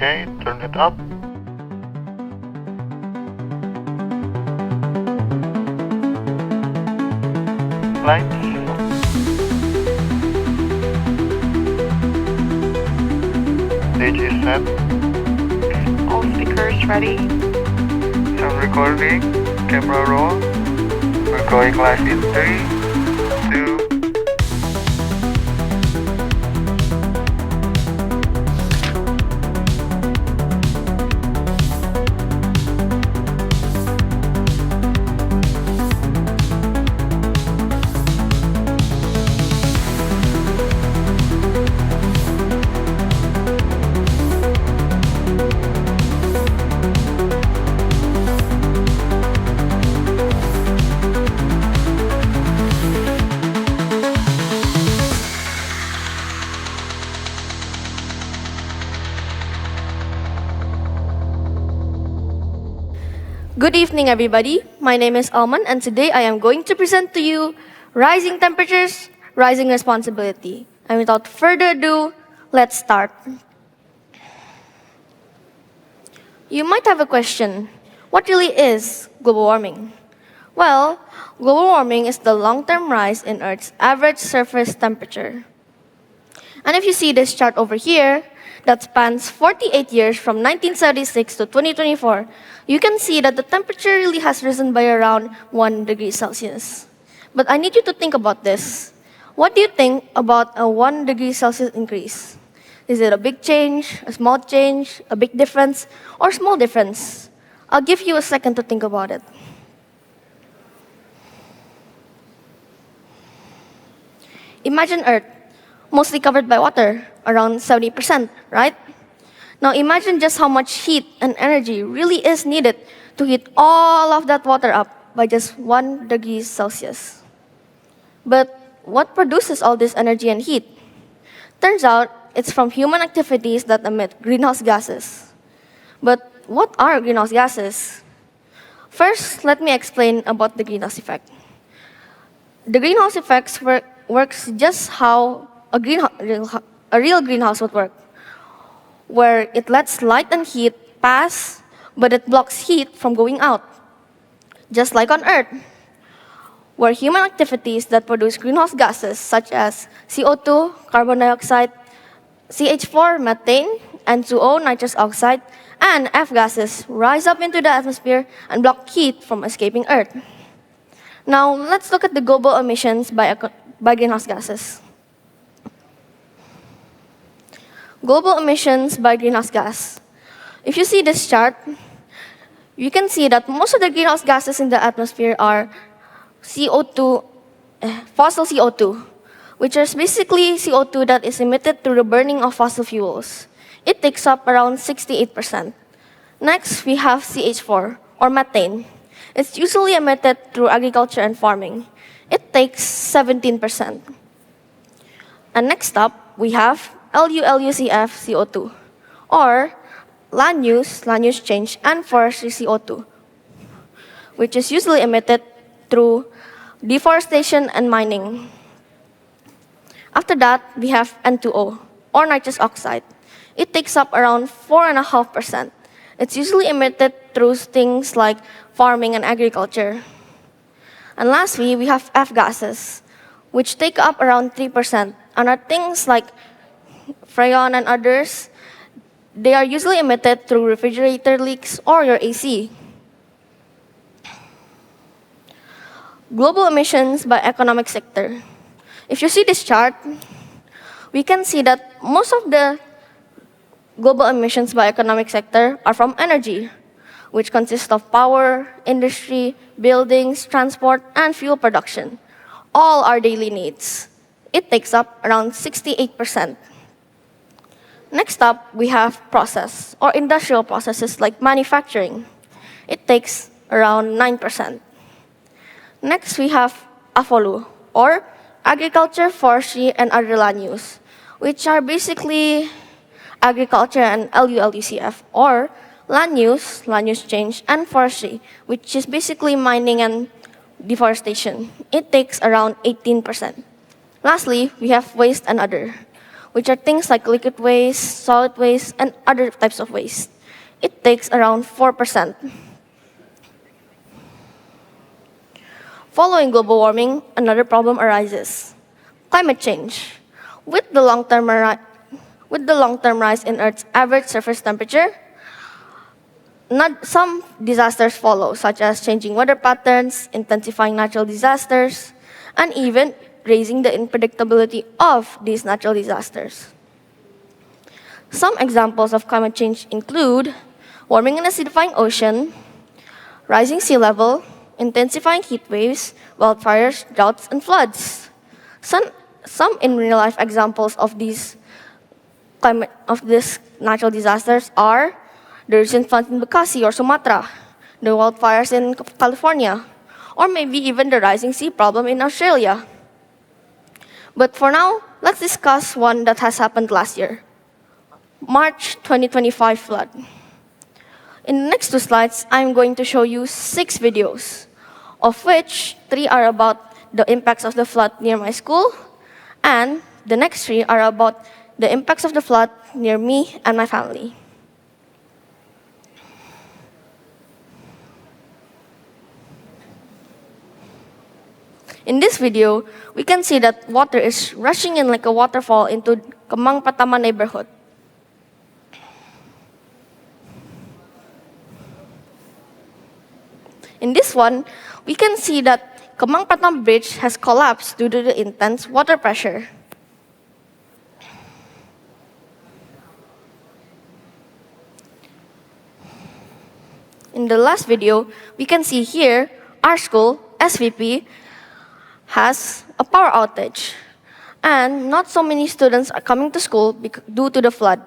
Okay, turn it up. Lights. Stage is set. All speakers ready? Sound recording. Camera roll. We're going live in 3, 2. Good evening, everybody. My name is Almond, and today I am going to present to you Rising Temperatures, Rising Responsibility. And without further ado, let's start. You might have a question. What really is global warming? Well, global warming is the long-term rise in Earth's average surface temperature. And if you see this chart over here, that spans 48 years from 1976 to 2024, you can see that the temperature really has risen by around 1 degree Celsius. But I need you to think about this. What do you think about a 1 degree Celsius increase? Is it a big change, a small change, a big difference, or small difference? I'll give you a second to think about it. Imagine Earth, mostly covered by water, around 70%, right? Now imagine just how much heat and energy really is needed to heat all of that water up by just 1 degree Celsius. But what produces all this energy and heat? Turns out it's from human activities that emit greenhouse gases. But what are greenhouse gases? First, let me explain about the greenhouse effect. The greenhouse effect works just how a real greenhouse would work, where it lets light and heat pass, but it blocks heat from going out. Just like on Earth, where human activities that produce greenhouse gases such as CO2, carbon dioxide, CH4, methane, N2O, nitrous oxide, and F gases rise up into the atmosphere and block heat from escaping Earth. Now, let's look at the global emissions by greenhouse gases. Global emissions by greenhouse gas. If you see this chart, you can see that most of the greenhouse gases in the atmosphere are CO2, fossil CO2, which is basically CO2 that is emitted through the burning of fossil fuels. It takes up around 68%. Next, we have CH4, or methane. It's usually emitted through agriculture and farming. It takes 17%. And next up, we have LULUCF CO2, or land use change, and forestry CO2, which is usually emitted through deforestation and mining. After that, we have N2O, or nitrous oxide. It takes up around 4.5%. It's usually emitted through things like farming and agriculture. And lastly, we have F gases, which take up around 3%, and are things like freon and others. They are usually emitted through refrigerator leaks or your AC. Global emissions by economic sector. If you see this chart, we can see that most of the global emissions by economic sector are from energy, which consists of power, industry, buildings, transport, and fuel production. All our daily needs. It takes up around 68%. Next up, we have process, or industrial processes like manufacturing. It takes around 9%. Next, we have AFOLU, or agriculture, forestry, and other land use, which are basically agriculture and LULUCF, or land use change, and forestry, which is basically mining and deforestation. It takes around 18%. Lastly, we have waste and other, which are things like liquid waste, solid waste, and other types of waste. It takes around 4%. Following global warming, another problem arises: climate change. With the long-term rise in Earth's average surface temperature, some disasters follow, such as changing weather patterns, intensifying natural disasters, and even raising the unpredictability of these natural disasters. Some examples of climate change include warming and acidifying ocean, rising sea level, intensifying heat waves, wildfires, droughts, and floods. Some in real life examples of these natural disasters are the recent floods in Bekasi or Sumatra, the wildfires in California, or maybe even the rising sea problem in Australia. But for now, let's discuss one that has happened last year: March 2025 flood. In the next 2 slides, I'm going to show you 6 videos, of which 3 are about the impacts of the flood near my school, and the next 3 are about the impacts of the flood near me and my family. In this video, we can see that water is rushing in like a waterfall into Kemang Pratama neighborhood. In this one, we can see that Kemang Pratama Bridge has collapsed due to the intense water pressure. In the last video, we can see here, our school, SVP, has a power outage, and not so many students are coming to school due to the flood.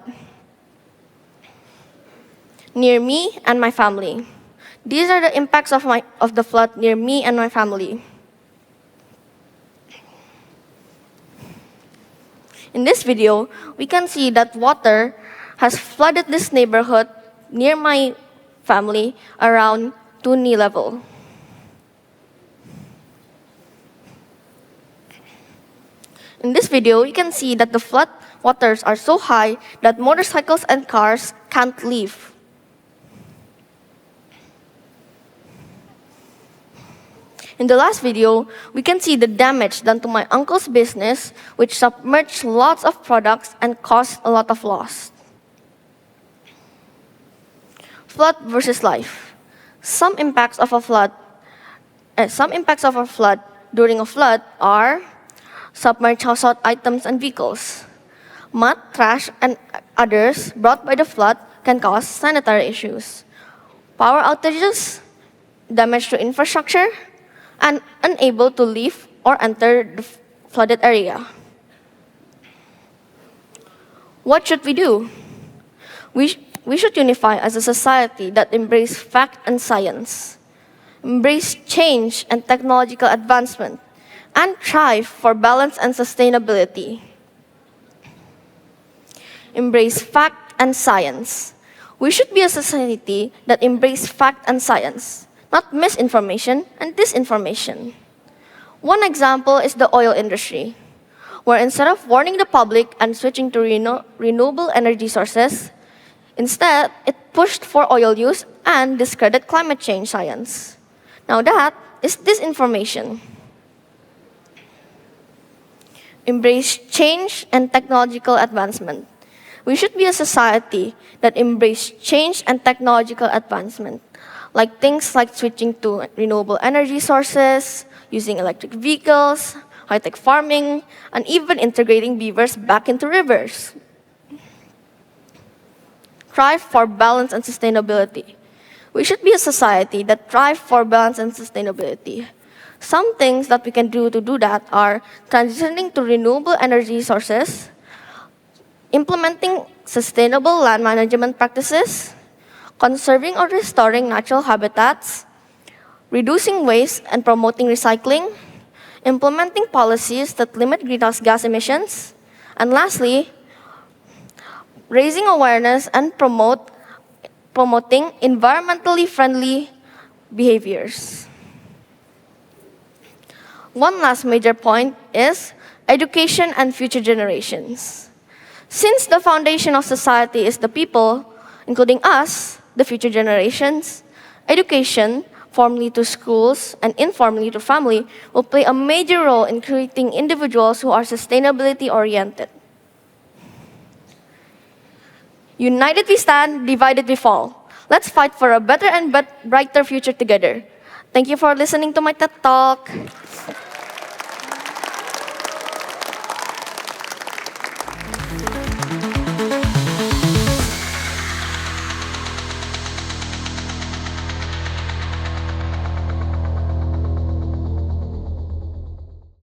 Near me and my family. These are the impacts of the flood near me and my family. In this video, we can see that water has flooded this neighborhood near my family around to knee level. In this video, you can see that the flood waters are so high that motorcycles and cars can't leave. In the last video, we can see the damage done to my uncle's business, which submerged lots of products and caused a lot of loss. Flood versus life. Some impacts of a flood during a flood are submerged household items and vehicles. Mud, trash, and others brought by the flood can cause sanitary issues. Power outages, damage to infrastructure, and unable to leave or enter the flooded area. What should we do? We should unify as a society that embrace fact and science, embrace change and technological advancement, and strive for balance and sustainability. Embrace fact and science. We should be a society that embrace fact and science, not misinformation and disinformation. One example is the oil industry, where instead of warning the public and switching to renewable energy sources, instead it pushed for oil use and discredited climate change science. Now that is disinformation. Embrace change and technological advancement. We should be a society that embrace change and technological advancement, like things like switching to renewable energy sources, using electric vehicles, high-tech farming, and even integrating beavers back into rivers. Strive for balance and sustainability. We should be a society that strive for balance and sustainability. Some things that we can do to do that are transitioning to renewable energy sources, implementing sustainable land management practices, conserving or restoring natural habitats, reducing waste and promoting recycling, implementing policies that limit greenhouse gas emissions, and lastly, raising awareness and promoting environmentally friendly behaviors. One last major point is education and future generations. Since the foundation of society is the people, including us, the future generations, education, formally to schools and informally to family, will play a major role in creating individuals who are sustainability oriented. United we stand, divided we fall. Let's fight for a better and brighter future together. Thank you for listening to my TED Talk.